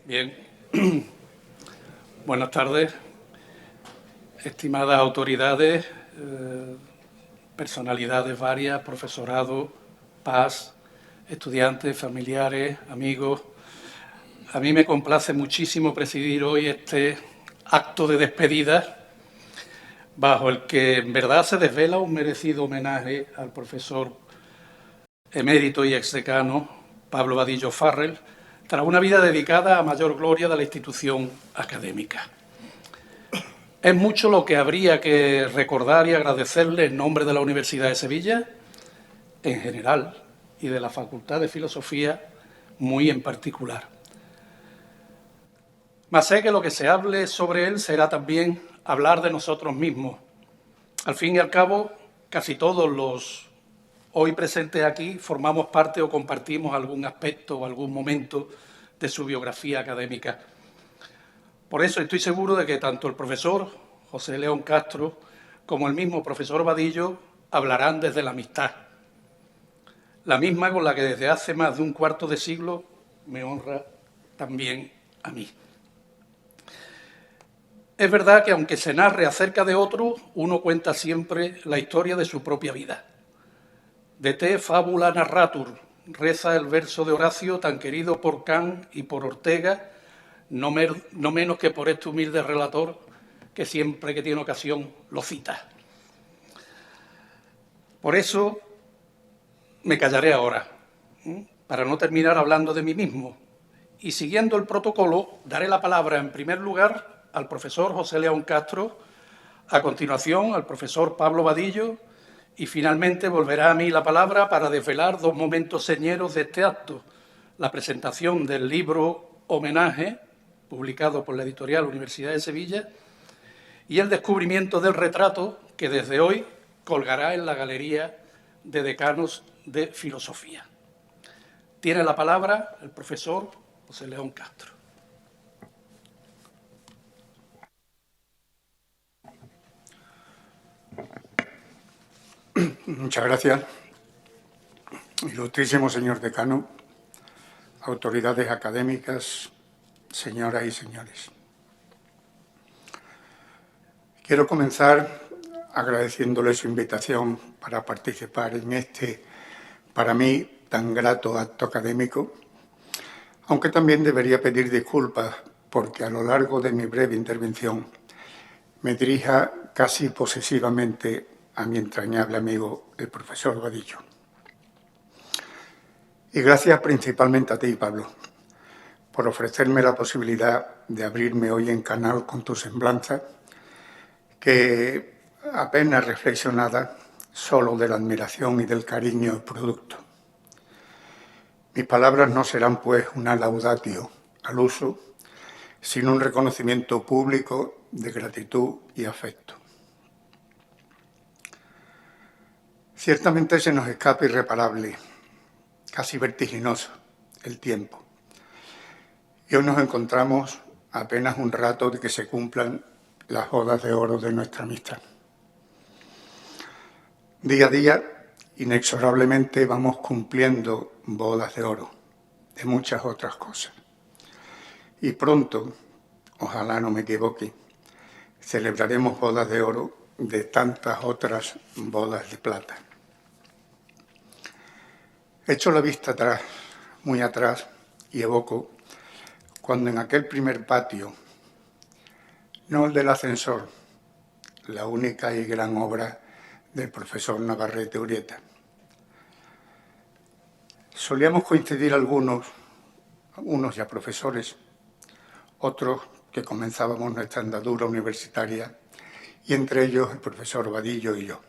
Bien, buenas tardes, estimadas autoridades, personalidades varias, profesorado, PAS, estudiantes, familiares, amigos. A mí me complace muchísimo presidir hoy este acto de despedida bajo el que en verdad se desvela un merecido homenaje al profesor emérito y exdecano Pablo Vadillo Farrell, tras una vida dedicada a mayor gloria de la institución académica. Es mucho lo que habría que recordar y agradecerle en nombre de la Universidad de Sevilla, en general, y de la Facultad de Filosofía, muy en particular. Mas sé que lo que se hable sobre él será también hablar de nosotros mismos. Al fin y al cabo, casi todos los hoy presentes aquí formamos parte o compartimos algún aspecto o algún momento de su biografía académica. Por eso estoy seguro de que tanto el profesor José León Castro como el mismo profesor Vadillo hablarán desde la amistad, la misma con la que desde hace más de un cuarto de siglo me honra también a mí. Es verdad que aunque se narre acerca de otro, uno cuenta siempre la historia de su propia vida. De te fábula narratur, reza el verso de Horacio, tan querido por Kant y por Ortega, no menos que por este humilde relator que siempre que tiene ocasión lo cita. Por eso me callaré ahora, para no terminar hablando de mí mismo. Y siguiendo el protocolo, daré la palabra en primer lugar al profesor José León Castro, a continuación al profesor Pablo Vadillo y finalmente volverá a mí la palabra para desvelar dos momentos señeros de este acto: la presentación del libro Homenaje, publicado por la editorial Universidad de Sevilla, y el descubrimiento del retrato que desde hoy colgará en la Galería de Decanos de Filosofía. Tiene la palabra el profesor José León Castro. Muchas gracias. Ilustrísimo señor decano, autoridades académicas, señoras y señores. Quiero comenzar agradeciéndole su invitación para participar en este, para mí, tan grato acto académico, aunque también debería pedir disculpas porque a lo largo de mi breve intervención me dirija casi posesivamente a mi entrañable amigo, el profesor Vadillo. Y gracias principalmente a ti, Pablo, por ofrecerme la posibilidad de abrirme hoy en canal con tu semblanza, que apenas reflexionada, solo de la admiración y del cariño del producto. Mis palabras no serán, pues, una laudatio al uso, sino un reconocimiento público de gratitud y afecto. Ciertamente se nos escapa irreparable, casi vertiginoso, el tiempo. Y hoy nos encontramos a apenas un rato de que se cumplan las bodas de oro de nuestra amistad. Día a día, inexorablemente, vamos cumpliendo bodas de oro de muchas otras cosas. Y pronto, ojalá no me equivoque, celebraremos bodas de oro de tantas otras bodas de plata. Echo la vista atrás, muy atrás, y evoco cuando en aquel primer patio, no el del ascensor, la única y gran obra del profesor Navarrete Urieta. Solíamos coincidir algunos ya profesores, otros que comenzábamos nuestra andadura universitaria, y entre ellos el profesor Vadillo y yo.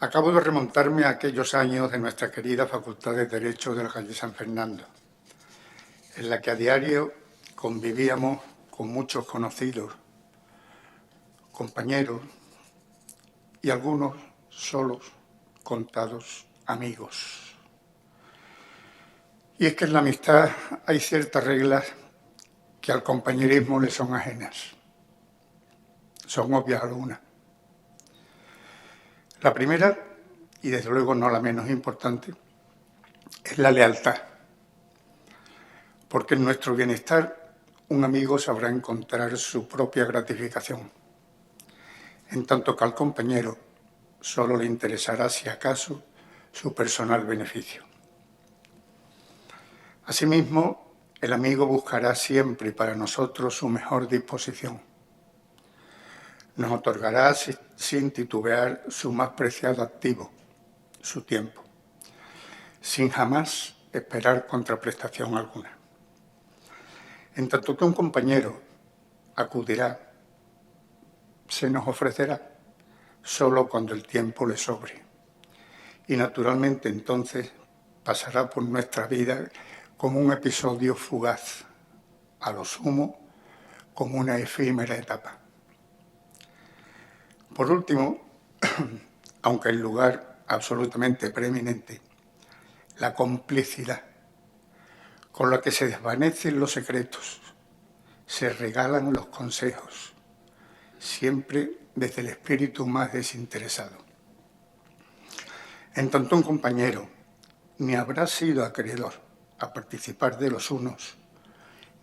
Acabo de remontarme a aquellos años de nuestra querida Facultad de Derecho de la calle San Fernando, en la que a diario convivíamos con muchos conocidos, compañeros y algunos solos, contados amigos. Y es que en la amistad hay ciertas reglas que al compañerismo le son ajenas. Son obvias algunas. La primera, y desde luego no la menos importante, es la lealtad. porque en nuestro bienestar un amigo sabrá encontrar su propia gratificación, en tanto que al compañero solo le interesará, si acaso, su personal beneficio. Asimismo, el amigo buscará siempre para nosotros su mejor disposición. Nos otorgará sin titubear su más preciado activo, su tiempo, sin jamás esperar contraprestación alguna. En tanto que un compañero acudirá, se nos ofrecerá solo cuando el tiempo le sobre. Y naturalmente entonces pasará por nuestra vida como un episodio fugaz, a lo sumo como una efímera etapa. Por último, aunque en lugar absolutamente preeminente, la complicidad con la que se desvanecen los secretos, se regalan los consejos, siempre desde el espíritu más desinteresado. En tanto un compañero ni habrá sido acreedor a participar de los unos,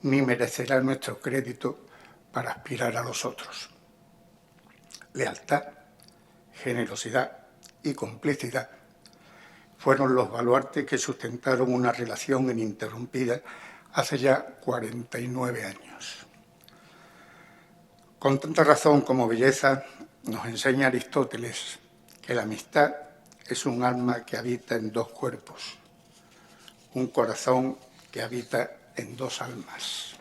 ni merecerá nuestro crédito para aspirar a los otros. Lealtad, generosidad y complicidad fueron los baluartes que sustentaron una relación ininterrumpida hace ya 49 años. Con tanta razón como belleza nos enseña Aristóteles que la amistad es un alma que habita en dos cuerpos, un corazón que habita en dos almas.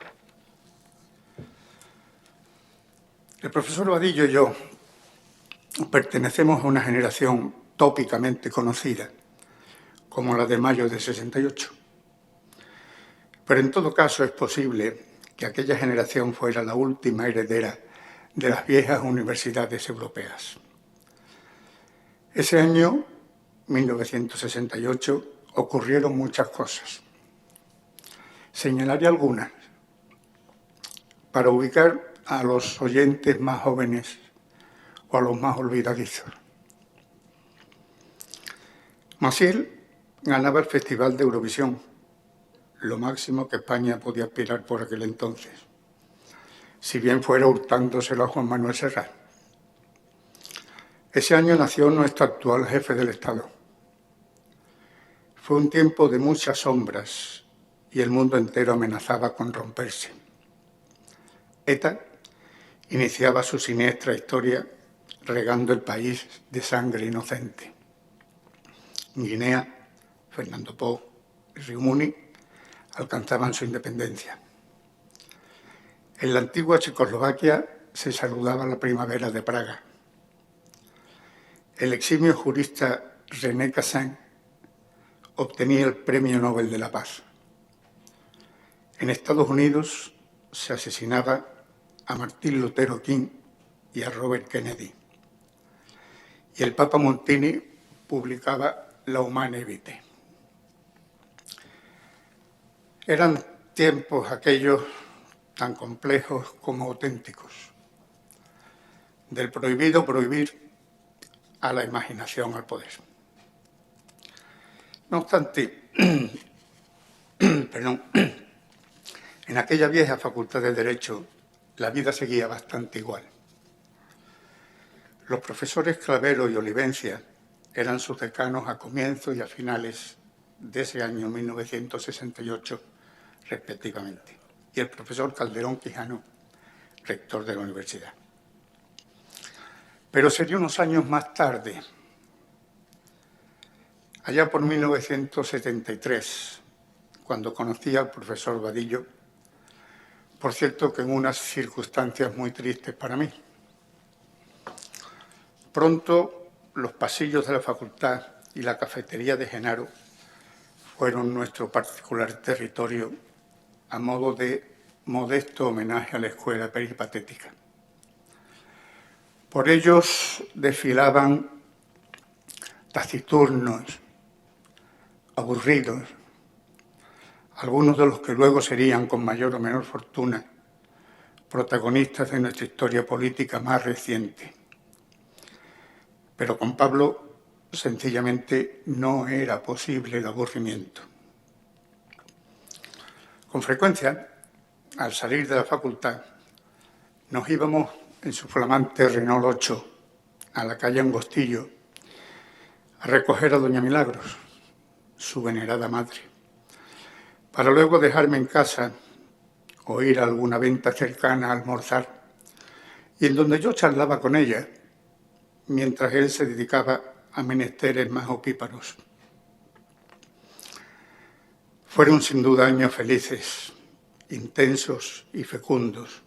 El profesor Vadillo y yo pertenecemos a una generación tópicamente conocida como la de mayo de 68. Pero en todo caso es posible que aquella generación fuera la última heredera de las viejas universidades europeas. Ese año, 1968, ocurrieron muchas cosas. Señalaré algunas para ubicar a los oyentes más jóvenes o a los más olvidadizos. Maciel ganaba el Festival de Eurovisión, lo máximo que España podía aspirar por aquel entonces, si bien fuera hurtándoselo a Juan Manuel Serrat. Ese año nació nuestro actual jefe del Estado. Fue un tiempo de muchas sombras y el mundo entero amenazaba con romperse. ETA iniciaba su siniestra historia regando el país de sangre inocente. Guinea, Fernando Poo y Río Muni alcanzaban su independencia. En la antigua Checoslovaquia se saludaba la primavera de Praga. El eximio jurista René Cassin obtenía el Premio Nobel de la Paz. En Estados Unidos se asesinaba a Martin Luther King y a Robert Kennedy. Y el Papa Montini publicaba La Humane Vitae. Eran tiempos aquellos tan complejos como auténticos. Del prohibido prohibir a la imaginación al poder. No obstante, en aquella vieja facultad de Derecho la vida seguía bastante igual. Los profesores Clavero y Olivencia eran sus decanos a comienzos y a finales de ese año 1968, respectivamente, y el profesor Calderón Quijano, rector de la universidad. Pero sería unos años más tarde, allá por 1973, cuando conocí al profesor Vadillo, por cierto que en unas circunstancias muy tristes para mí. Pronto los pasillos de la facultad y la cafetería de Genaro fueron nuestro particular territorio a modo de modesto homenaje a la escuela peripatética. Por ellos desfilaban taciturnos, aburridos, algunos de los que luego serían, con mayor o menor fortuna, protagonistas de nuestra historia política más reciente. Pero con Pablo, sencillamente, no era posible el aburrimiento. Con frecuencia, al salir de la facultad, nos íbamos en su flamante Renault 8 a la calle Angostillo a recoger a doña Milagros, su venerada madre, para luego dejarme en casa o ir a alguna venta cercana a almorzar, y en donde yo charlaba con ella, mientras él se dedicaba a menesteres más opíparos. Fueron sin duda años felices, intensos y fecundos,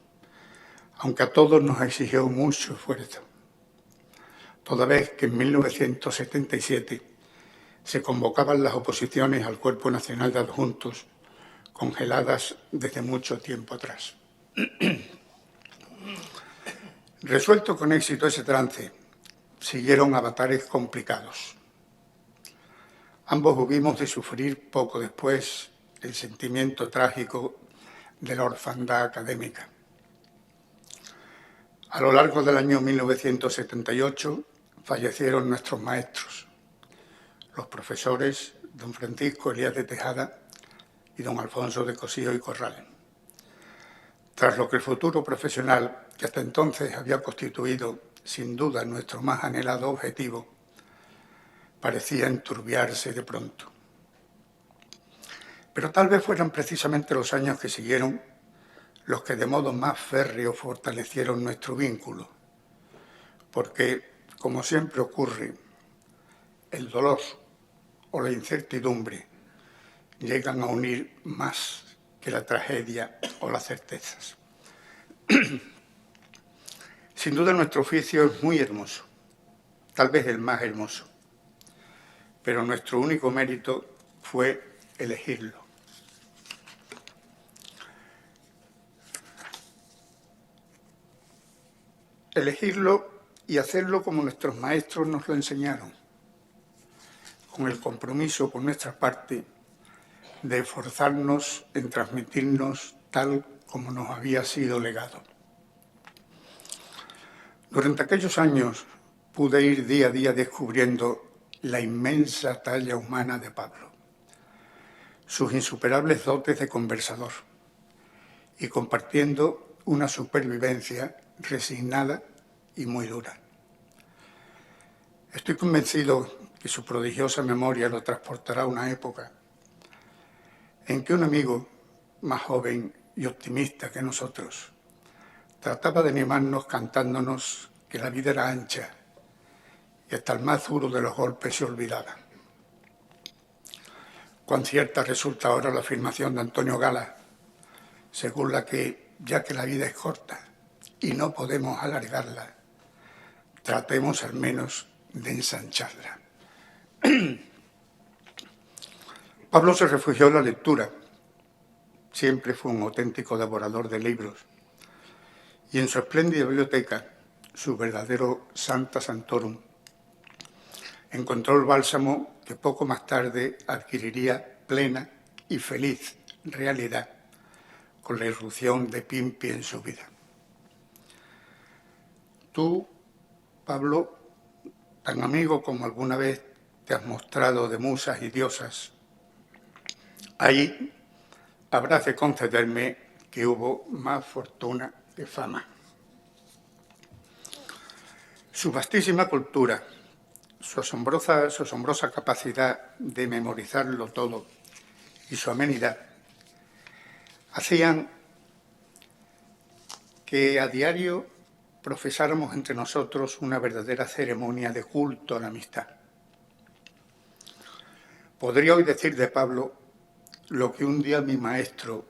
aunque a todos nos exigió mucho esfuerzo, toda vez que en 1977 se convocaban las oposiciones al Cuerpo Nacional de Adjuntos, congeladas desde mucho tiempo atrás. Resuelto con éxito ese trance, siguieron avatares complicados. Ambos hubimos de sufrir poco después el sentimiento trágico de la orfandad académica. A lo largo del año 1978 fallecieron nuestros maestros, los profesores don Francisco Elías de Tejada y don Alfonso de Cosío y Corral. Tras lo que el futuro profesional, que hasta entonces había constituido sin duda nuestro más anhelado objetivo, parecía enturbiarse de pronto. Pero tal vez fueran precisamente los años que siguieron los que de modo más férreo fortalecieron nuestro vínculo, porque, como siempre ocurre, el dolor o la incertidumbre llegan a unir más que la tragedia o las certezas. Sin duda nuestro oficio es muy hermoso, tal vez el más hermoso, pero nuestro único mérito fue elegirlo. Elegirlo y hacerlo como nuestros maestros nos lo enseñaron, con el compromiso por nuestra parte de esforzarnos en transmitirnos tal como nos había sido legado. Durante aquellos años pude ir día a día descubriendo la inmensa talla humana de Pablo, sus insuperables dotes de conversador y compartiendo una supervivencia resignada y muy dura. Estoy convencido que su prodigiosa memoria lo transportará a una época en que un amigo más joven y optimista que nosotros trataba de animarnos cantándonos que la vida era ancha y hasta el más duro de los golpes se olvidaba. Cuán cierta resulta ahora la afirmación de Antonio Gala, según la que, ya que la vida es corta y no podemos alargarla, tratemos al menos de ensancharla. Pablo se refugió en la lectura. Siempre fue un auténtico devorador de libros. Y en su espléndida biblioteca, su verdadero Sancta Sanctorum, encontró el bálsamo que poco más tarde adquiriría plena y feliz realidad con la irrupción de Pimpi en su vida. Tú, Pablo, tan amigo como alguna vez te has mostrado de musas y diosas, ahí habrás de concederme que hubo más fortuna que fama. Su vastísima cultura, su asombrosa capacidad de memorizarlo todo y su amenidad hacían que a diario profesáramos entre nosotros una verdadera ceremonia de culto a la amistad. Podría hoy decir de Pablo lo que un día mi maestro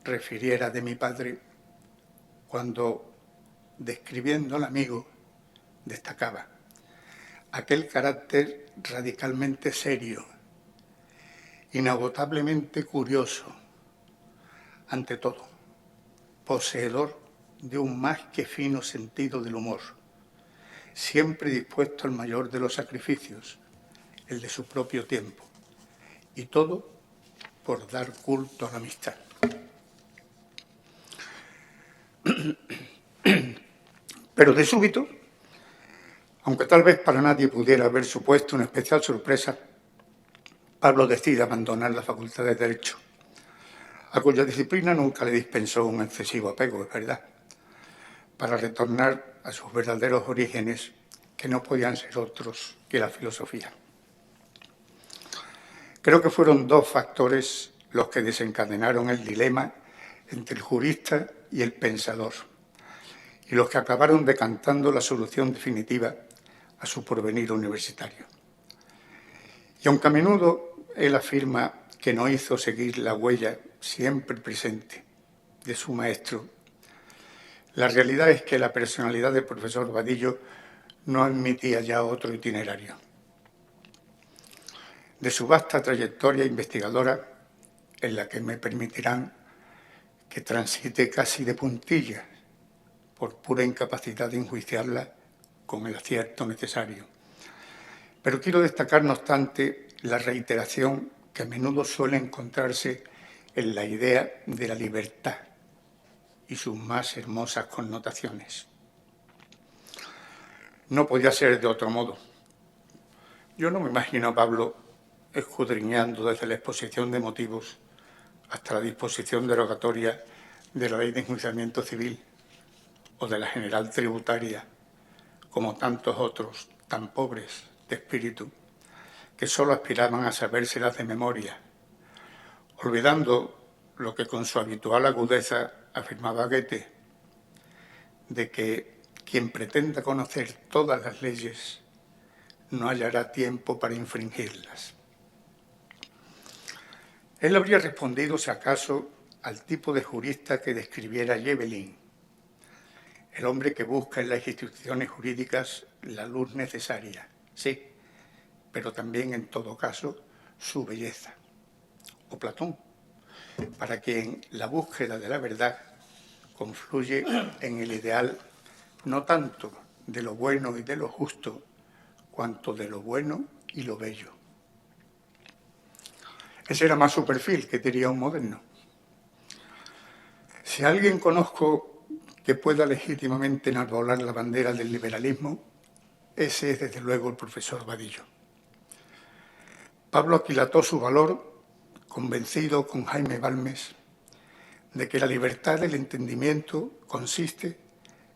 refiriera de mi padre cuando, describiendo al amigo, destacaba aquel carácter radicalmente serio, inagotablemente curioso, ante todo, poseedor de un más que fino sentido del humor, siempre dispuesto al mayor de los sacrificios, el de su propio tiempo, y todo por dar culto a la amistad. Pero de súbito, aunque tal vez para nadie pudiera haber supuesto una especial sorpresa, Pablo decide abandonar la Facultad de Derecho, a cuya disciplina nunca le dispensó un excesivo apego, es verdad, para retornar a sus verdaderos orígenes, que no podían ser otros que la filosofía. Creo que fueron dos factores los que desencadenaron el dilema entre el jurista y el pensador, y los que acabaron decantando la solución definitiva a su porvenir universitario. Y aunque a menudo él afirma que no hizo seguir la huella siempre presente de su maestro, la realidad es que la personalidad del profesor Vadillo no admitía ya otro itinerario. De su vasta trayectoria investigadora, en la que me permitirán que transite casi de puntillas, por pura incapacidad de enjuiciarla con el acierto necesario. Pero quiero destacar, no obstante, la reiteración que a menudo suele encontrarse en la idea de la libertad y sus más hermosas connotaciones. No podía ser de otro modo. Yo no me imagino a Pablo escudriñando desde la exposición de motivos hasta la disposición derogatoria de la Ley de Enjuiciamiento Civil o de la General Tributaria, como tantos otros tan pobres de espíritu, que solo aspiraban a sabérselas de memoria, olvidando lo que con su habitual agudeza afirmaba Goethe, de que quien pretenda conocer todas las leyes no hallará tiempo para infringirlas. Él habría respondido, si acaso, al tipo de jurista que describiera Evelyn, el hombre que busca en las instituciones jurídicas la luz necesaria, sí, pero también, en todo caso, su belleza. O Platón, para quien la búsqueda de la verdad confluye en el ideal no tanto de lo bueno y de lo justo, cuanto de lo bueno y lo bello. Ese era más su perfil, que diría un moderno. Si alguien conozco que pueda legítimamente enarbolar la bandera del liberalismo, ese es desde luego el profesor Vadillo. Pablo aquilató su valor, convencido con Jaime Balmes de que la libertad del entendimiento consiste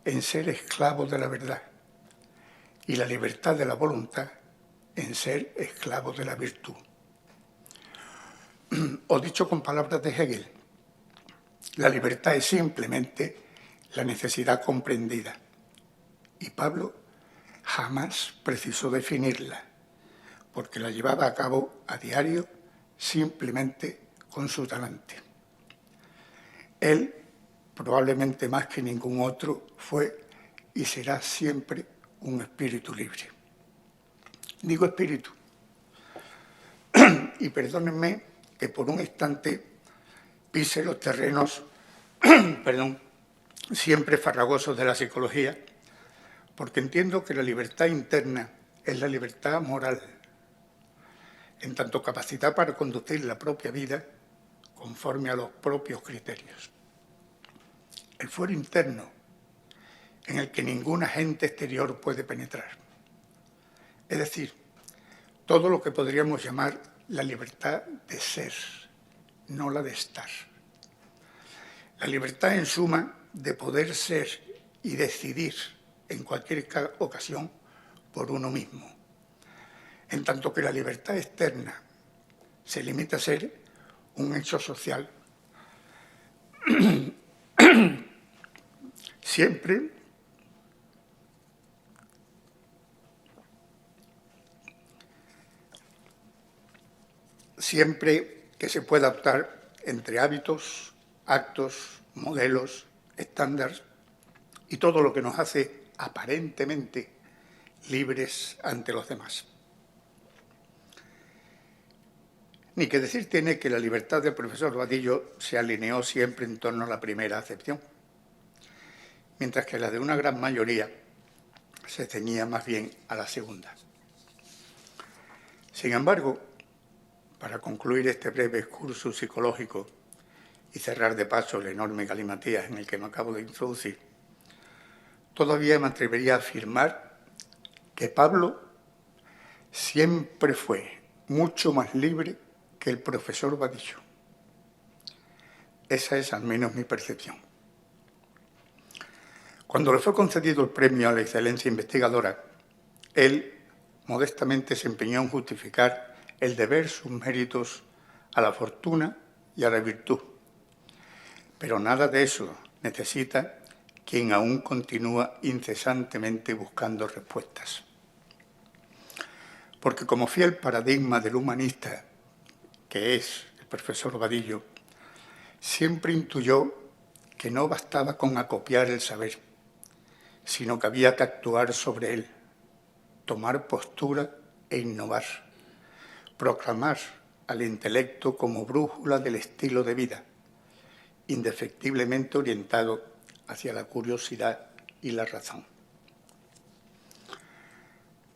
en ser esclavo de la verdad y la libertad de la voluntad en ser esclavo de la virtud. O dicho con palabras de Hegel, la libertad es simplemente la necesidad comprendida. Y Pablo jamás precisó definirla, porque la llevaba a cabo a diario simplemente con su talante. Él, probablemente más que ningún otro, fue y será siempre un espíritu libre. Digo espíritu, y perdónenme que por un instante pise los terrenos siempre farragosos de la psicología, porque entiendo que la libertad interna es la libertad moral, en tanto capacidad para conducir la propia vida conforme a los propios criterios. El fuero interno, en el que ningún agente exterior puede penetrar. Es decir, todo lo que podríamos llamar la libertad de ser, no la de estar. La libertad, en suma, de poder ser y decidir en cualquier ocasión por uno mismo, en tanto que la libertad externa se limita a ser un hecho social siempre que se pueda optar entre hábitos, actos, modelos, estándares y todo lo que nos hace aparentemente libres ante los demás. Ni que decir tiene que la libertad del profesor Vadillo se alineó siempre en torno a la primera acepción, mientras que la de una gran mayoría se ceñía más bien a la segunda. Sin embargo, para concluir este breve excursus psicológico y cerrar de paso el enorme galimatías en el que me acabo de introducir, todavía me atrevería a afirmar que Pablo siempre fue mucho más libre que el profesor Vadillo. Esa es al menos mi percepción. Cuando le fue concedido el premio a la excelencia investigadora, él modestamente se empeñó en justificar el deber sus méritos a la fortuna y a la virtud. Pero nada de eso necesita quien aún continúa incesantemente buscando respuestas. Porque como fiel paradigma del humanista, que es el profesor Vadillo, siempre intuyó que no bastaba con acopiar el saber, sino que había que actuar sobre él, tomar postura e innovar, proclamar al intelecto como brújula del estilo de vida, indefectiblemente orientado hacia la curiosidad y la razón.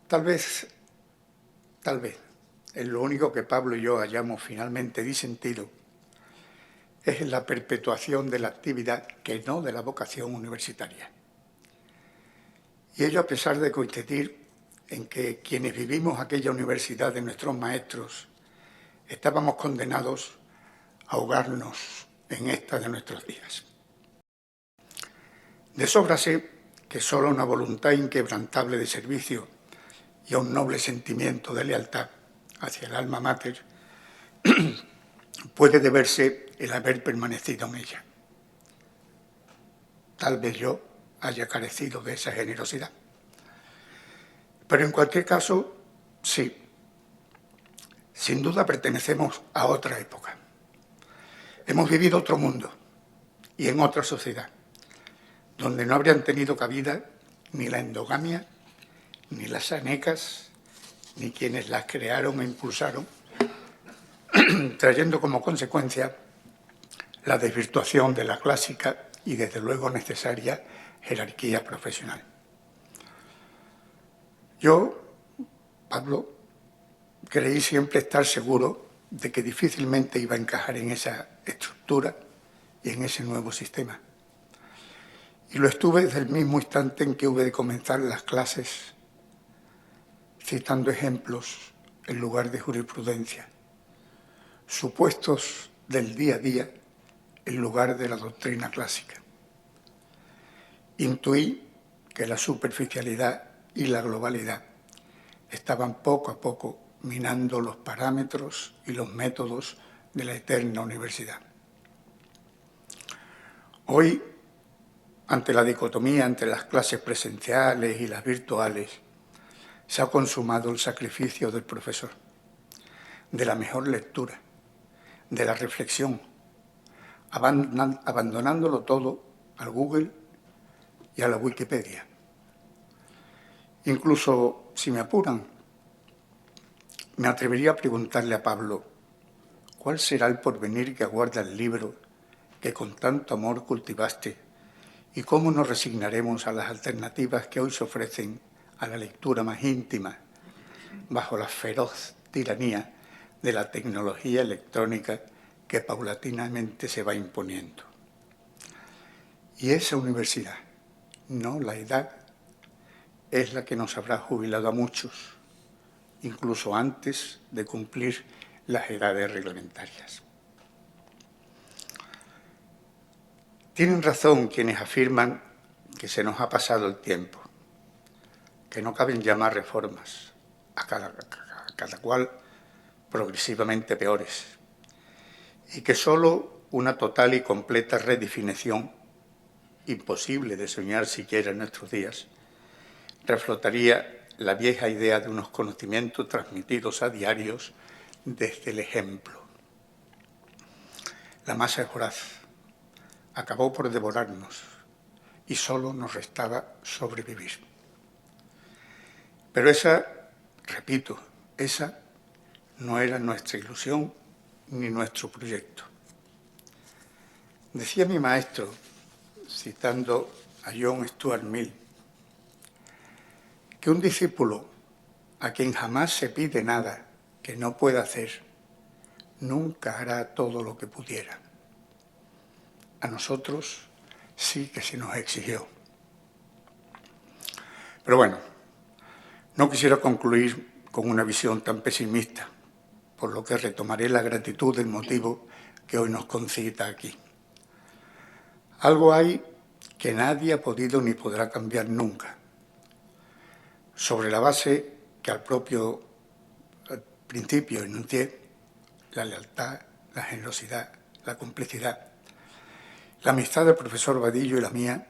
Tal vez, en lo único que Pablo y yo hayamos finalmente disentido es en la perpetuación de la actividad, que no de la vocación universitaria. Y ello a pesar de coincidir en que quienes vivimos aquella universidad de nuestros maestros estábamos condenados a ahogarnos en esta de nuestros días. De sobra sé que solo una voluntad inquebrantable de servicio y a un noble sentimiento de lealtad hacia el alma mater puede deberse el haber permanecido en ella. Tal vez yo haya carecido de esa generosidad. Pero en cualquier caso, sí, sin duda pertenecemos a otra época. Hemos vivido otro mundo y en otra sociedad, donde no habrían tenido cabida ni la endogamia, ni las anecas, ni quienes las crearon e impulsaron, trayendo como consecuencia la desvirtuación de la clásica y, desde luego, necesaria jerarquía profesional. Yo, Pablo, creí siempre estar seguro de que difícilmente iba a encajar en esa estructura y en ese nuevo sistema. Y lo estuve desde el mismo instante en que hube de comenzar las clases, citando ejemplos en lugar de jurisprudencia, supuestos del día a día en lugar de la doctrina clásica. Intuí que la superficialidad y la globalidad estaban poco a poco minando los parámetros y los métodos de la eterna universidad. Hoy, ante la dicotomía entre las clases presenciales y las virtuales, se ha consumado el sacrificio del profesor, de la mejor lectura, de la reflexión, abandonándolo todo al Google y a la Wikipedia. Incluso, si me apuran, me atrevería a preguntarle a Pablo, ¿cuál será el porvenir que aguarda el libro que con tanto amor cultivaste y cómo nos resignaremos a las alternativas que hoy se ofrecen a la lectura más íntima bajo la feroz tiranía de la tecnología electrónica que paulatinamente se va imponiendo? Y esa universidad, no la edad, es la que nos habrá jubilado a muchos, incluso antes de cumplir las edades reglamentarias. Tienen razón quienes afirman que se nos ha pasado el tiempo, que no caben llamar reformas, a cada cual progresivamente peores, y que solo una total y completa redefinición, imposible de soñar siquiera en nuestros días, reflotaría la vieja idea de unos conocimientos transmitidos a diarios desde el ejemplo. La masa es voraz, acabó por devorarnos y solo nos restaba sobrevivir. Pero esa, repito, esa no era nuestra ilusión ni nuestro proyecto. Decía mi maestro, citando a John Stuart Mill, que un discípulo a quien jamás se pide nada que no pueda hacer, nunca hará todo lo que pudiera. A nosotros sí que se nos exigió. Pero bueno, no quisiera concluir con una visión tan pesimista, por lo que retomaré la gratitud del motivo que hoy nos concita aquí. Algo hay que nadie ha podido ni podrá cambiar nunca, sobre la base que al propio principio enuncié: la lealtad, la generosidad, la complicidad. La amistad del profesor Vadillo y la mía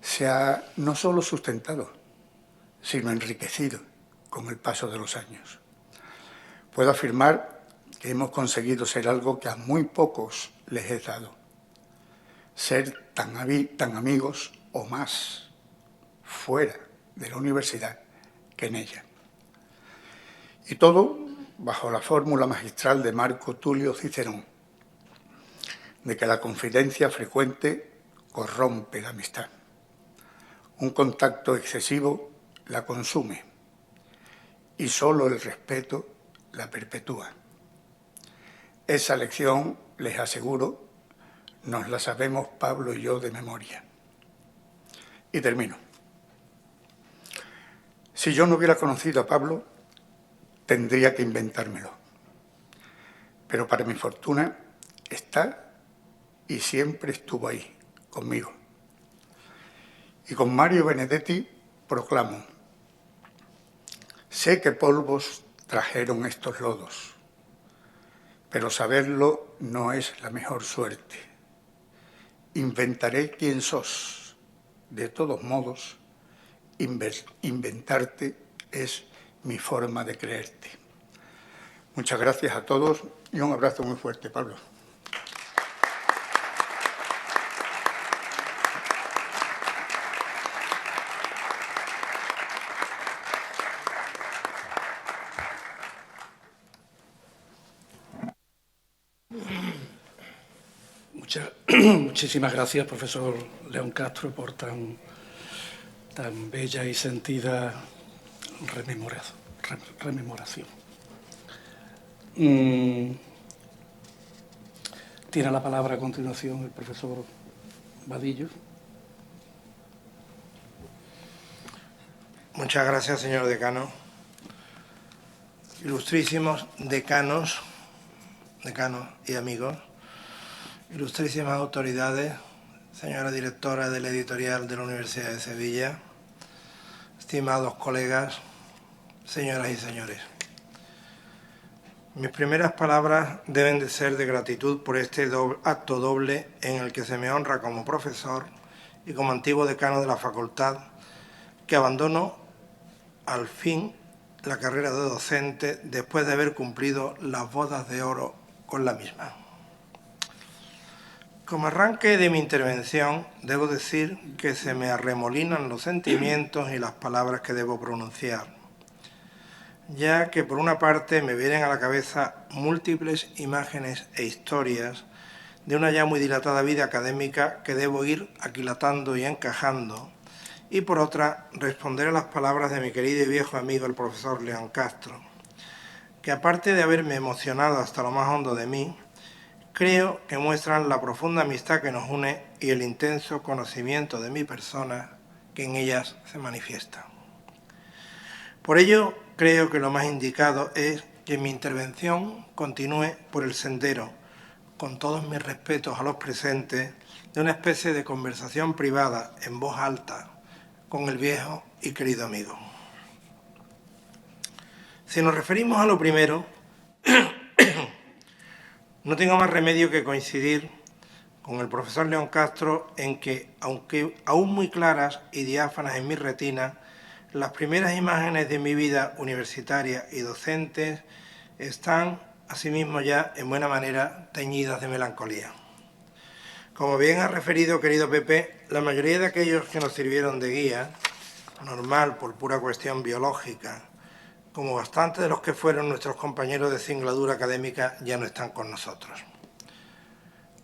se ha no solo sustentado, sino enriquecido con el paso de los años. Puedo afirmar que hemos conseguido ser algo que a muy pocos les he dado: ser tan amigos o más fuera de la universidad que en ella. Y todo bajo la fórmula magistral de Marco Tulio Cicerón, de que la confidencia frecuente corrompe la amistad. Un contacto excesivo la consume y solo el respeto la perpetúa. Esa lección, les aseguro, nos la sabemos Pablo y yo de memoria. Y termino. Si yo no hubiera conocido a Pablo, tendría que inventármelo. Pero para mi fortuna está y siempre estuvo ahí, conmigo. Y con Mario Benedetti proclamo: sé que polvos trajeron estos lodos, pero saberlo no es la mejor suerte. Inventaré quién sos. De todos modos, inventarte es mi forma de creerte. Muchas gracias a todos y un abrazo muy fuerte, Pablo. Muchísimas gracias, profesor León Castro, por tan bella y sentida rememoración. Tiene la palabra a continuación el profesor Vadillo. Muchas gracias, señor decano. Ilustrísimos decanos y amigos, ilustrísimas autoridades, señora directora de la editorial de la Universidad de Sevilla, estimados colegas, señoras y señores. Mis primeras palabras deben de ser de gratitud por este acto doble en el que se me honra como profesor y como antiguo decano de la facultad, que abandono al fin la carrera de docente después de haber cumplido las bodas de oro con la misma. Como arranque de mi intervención, debo decir que se me arremolinan los sentimientos y las palabras que debo pronunciar, ya que por una parte me vienen a la cabeza múltiples imágenes e historias de una ya muy dilatada vida académica que debo ir aquilatando y encajando, y por otra responder a las palabras de mi querido y viejo amigo el profesor León Castro, que aparte de haberme emocionado hasta lo más hondo de mí, creo que muestran la profunda amistad que nos une y el intenso conocimiento de mi persona que en ellas se manifiesta. Por ello, creo que lo más indicado es que mi intervención continúe por el sendero, con todos mis respetos a los presentes, de una especie de conversación privada en voz alta con el viejo y querido amigo. Si nos referimos a lo primero, no tengo más remedio que coincidir con el profesor León Castro en que, aunque aún muy claras y diáfanas en mi retina, las primeras imágenes de mi vida universitaria y docente están, asimismo, ya en buena manera teñidas de melancolía. Como bien ha referido, querido Pepe, la mayoría de aquellos que nos sirvieron de guía, normal por pura cuestión biológica, como bastantes de los que fueron nuestros compañeros de singladura académica, ya no están con nosotros.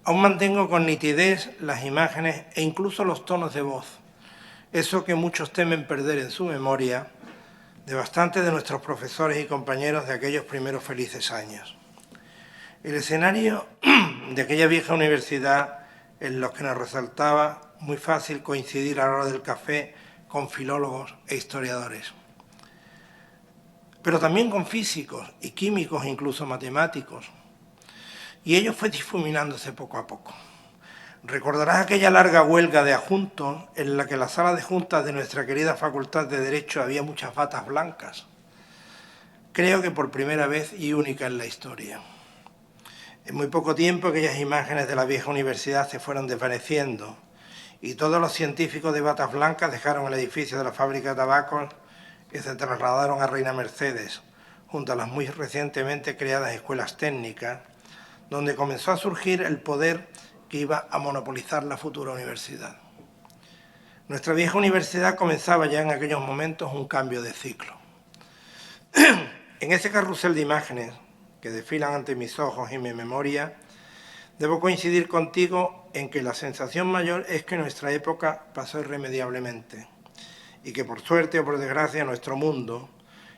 Aún mantengo con nitidez las imágenes e incluso los tonos de voz, eso que muchos temen perder en su memoria, de bastantes de nuestros profesores y compañeros de aquellos primeros felices años. El escenario de aquella vieja universidad en los que nos resaltaba muy fácil coincidir a la hora del café con filólogos e historiadores, pero también con físicos y químicos e incluso matemáticos, y ello fue difuminándose poco a poco. Recordarás aquella larga huelga de adjuntos en la que en la sala de juntas de nuestra querida Facultad de Derecho había muchas batas blancas. Creo que por primera vez y única en la historia. En muy poco tiempo aquellas imágenes de la vieja universidad se fueron desvaneciendo y todos los científicos de batas blancas dejaron el edificio de la fábrica de tabacos y se trasladaron a Reina Mercedes, junto a las muy recientemente creadas escuelas técnicas, donde comenzó a surgir el poder que iba a monopolizar la futura universidad. Nuestra vieja universidad comenzaba ya en aquellos momentos un cambio de ciclo. En ese carrusel de imágenes que desfilan ante mis ojos y mi memoria, debo coincidir contigo en que la sensación mayor es que nuestra época pasó irremediablemente y que por suerte o por desgracia nuestro mundo,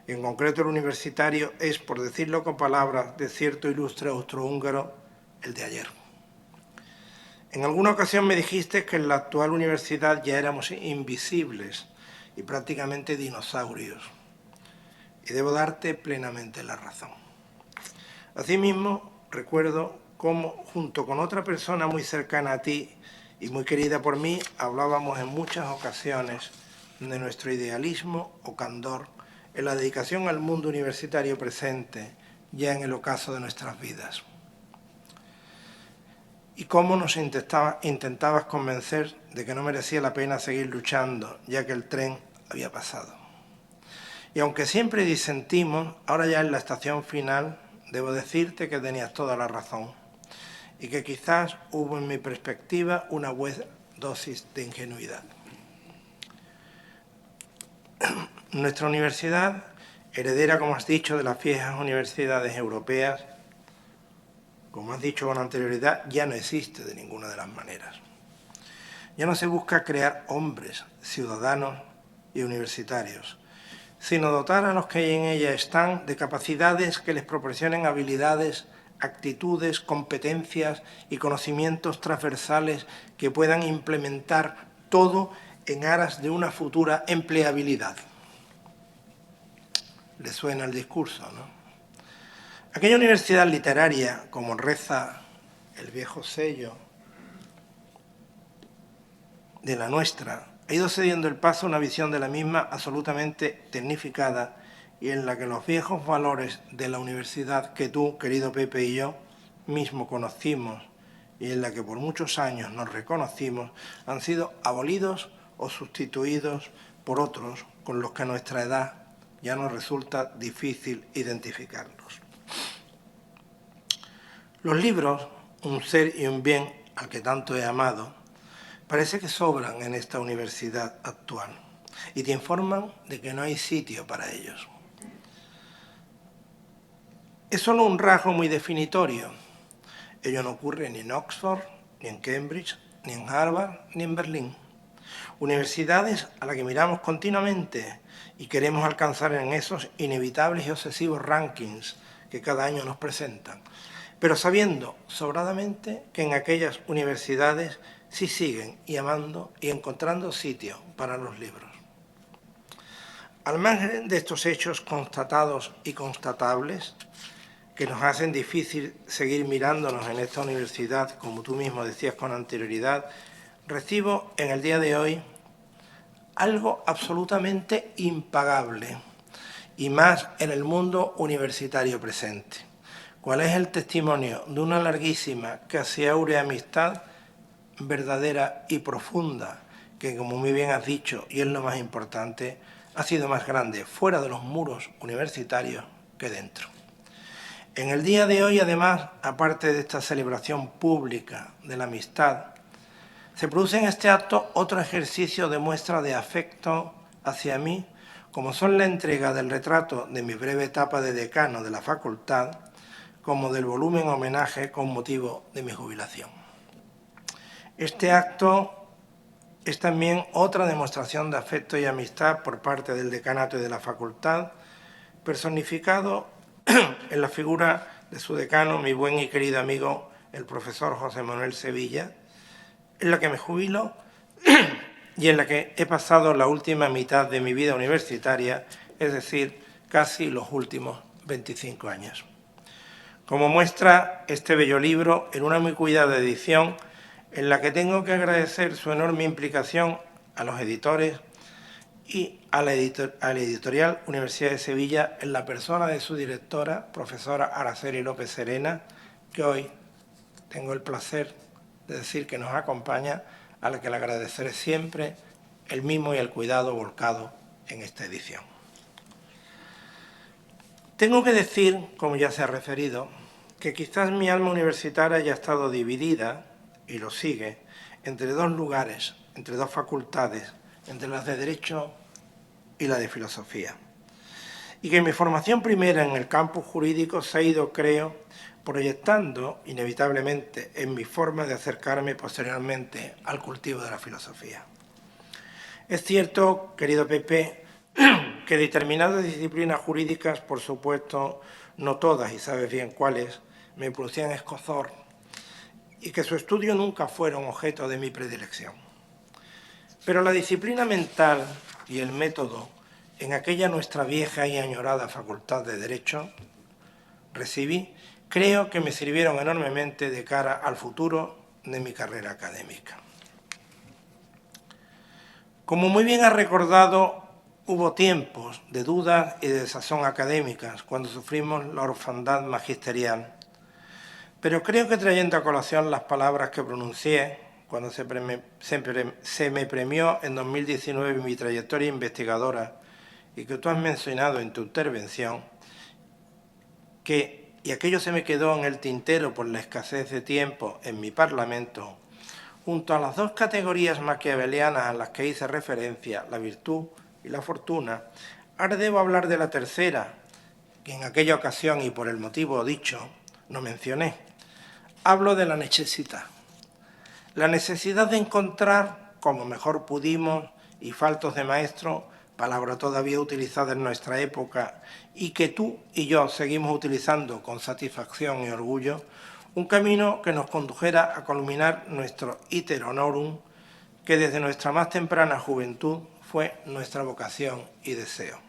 en concreto el universitario, es, por decirlo con palabras de cierto ilustre austrohúngaro, el de ayer. En alguna ocasión me dijiste que en la actual universidad ya éramos invisibles y prácticamente dinosaurios, y debo darte plenamente la razón. Asimismo, recuerdo cómo, junto con otra persona muy cercana a ti y muy querida por mí, hablábamos en muchas ocasiones de nuestro idealismo o candor en la dedicación al mundo universitario presente, ya en el ocaso de nuestras vidas. Y cómo nos intentabas convencer de que no merecía la pena seguir luchando, ya que el tren había pasado. Y aunque siempre disentimos, ahora ya en la estación final, debo decirte que tenías toda la razón y que quizás hubo en mi perspectiva una buena dosis de ingenuidad. Nuestra universidad, heredera, como has dicho, de las viejas universidades europeas, como has dicho con anterioridad, ya no existe de ninguna de las maneras. Ya no se busca crear hombres, ciudadanos y universitarios, sino dotar a los que en ella están de capacidades que les proporcionen habilidades, actitudes, competencias y conocimientos transversales que puedan implementar todo en aras de una futura empleabilidad. ¿Le suena el discurso, no? Aquella universidad literaria, como reza el viejo sello de la nuestra, ha ido cediendo el paso a una visión de la misma absolutamente tecnificada y en la que los viejos valores de la universidad que tú, querido Pepe, y yo mismo conocimos y en la que por muchos años nos reconocimos, han sido abolidos o sustituidos por otros con los que a nuestra edad ya nos resulta difícil identificarlos. Los libros, un ser y un bien al que tanto he amado, parece que sobran en esta universidad actual y te informan de que no hay sitio para ellos. Es solo un rasgo muy definitorio. Ello no ocurre ni en Oxford, ni en Cambridge, ni en Harvard, ni en Berlín. Universidades a las que miramos continuamente y queremos alcanzar en esos inevitables y obsesivos rankings que cada año nos presentan, pero sabiendo sobradamente que en aquellas universidades sí siguen y amando y encontrando sitio para los libros. Al margen de estos hechos constatados y constatables, que nos hacen difícil seguir mirándonos en esta universidad, como tú mismo decías con anterioridad, recibo en el día de hoy algo absolutamente impagable, y más en el mundo universitario presente. ¿Cuál es el testimonio de una larguísima, casi áurea amistad, verdadera y profunda, que, como muy bien has dicho, y es lo más importante, ha sido más grande fuera de los muros universitarios que dentro? En el día de hoy, además, aparte de esta celebración pública de la amistad, se produce en este acto otro ejercicio de muestra de afecto hacia mí, como son la entrega del retrato de mi breve etapa de decano de la facultad, como del volumen homenaje con motivo de mi jubilación. Este acto es también otra demostración de afecto y amistad por parte del decanato y de la facultad, personificado en la figura de su decano, mi buen y querido amigo, el profesor José Manuel Sevilla, en la que me jubilo y en la que he pasado la última mitad de mi vida universitaria, es decir, casi los últimos 25 años. Como muestra este bello libro, en una muy cuidada edición, en la que tengo que agradecer su enorme implicación a los editores y a la editorial Universidad de Sevilla, en la persona de su directora, profesora Araceli López Serena, que hoy tengo el placer de decir que nos acompaña, a la que le agradeceré siempre el mimo y el cuidado volcado en esta edición. Tengo que decir, como ya se ha referido, que quizás mi alma universitaria haya estado dividida, y lo sigue, entre dos lugares, entre dos facultades, entre las de Derecho y la de Filosofía. Y que mi formación primera en el campus jurídico se ha ido, creo, proyectando inevitablemente en mi forma de acercarme posteriormente al cultivo de la filosofía. Es cierto, querido Pepe, que determinadas disciplinas jurídicas, por supuesto, no todas, y sabes bien cuáles, me producían escozor, y que su estudio nunca fueron objeto de mi predilección. Pero la disciplina mental y el método en aquella nuestra vieja y añorada Facultad de Derecho recibí, creo que me sirvieron enormemente de cara al futuro de mi carrera académica. Como muy bien ha recordado, hubo tiempos de dudas y de desazón académicas cuando sufrimos la orfandad magisterial. Pero creo que trayendo a colación las palabras que pronuncié cuando se me premió en 2019 mi trayectoria investigadora y que tú has mencionado en tu intervención, y aquello se me quedó en el tintero por la escasez de tiempo en mi Parlamento, junto a las dos categorías maquiavelianas a las que hice referencia, la virtud y la fortuna, ahora debo hablar de la tercera, que en aquella ocasión y por el motivo dicho no mencioné. Hablo de la necesidad. La necesidad de encontrar, como mejor pudimos, y faltos de maestro, palabra todavía utilizada en nuestra época y que tú y yo seguimos utilizando con satisfacción y orgullo, un camino que nos condujera a culminar nuestro iter honorum, que desde nuestra más temprana juventud fue nuestra vocación y deseo.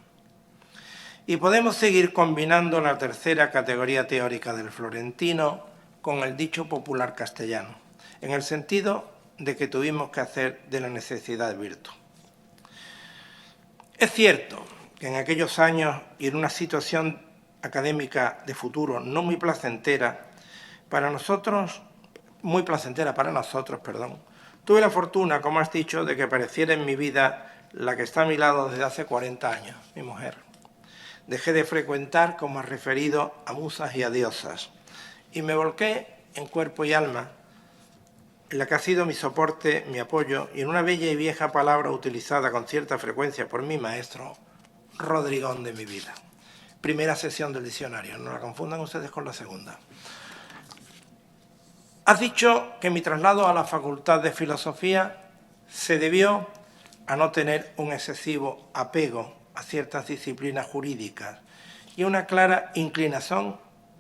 Y podemos seguir combinando la tercera categoría teórica del florentino con el dicho popular castellano, en el sentido de que tuvimos que hacer de la necesidad virtud. Es cierto que en aquellos años y en una situación académica de futuro no muy placentera para nosotros, tuve la fortuna, como has dicho, de que apareciera en mi vida la que está a mi lado desde hace 40 años, mi mujer. Dejé de frecuentar, como has referido, a musas y a diosas, y me volqué en cuerpo y alma en la que ha sido mi soporte, mi apoyo, y en una bella y vieja palabra utilizada con cierta frecuencia por mi maestro, Rodrigón de mi vida. Primera sesión del diccionario, no la confundan ustedes con la segunda. Has dicho que mi traslado a la Facultad de Filosofía se debió a no tener un excesivo apego a ciertas disciplinas jurídicas y una clara inclinación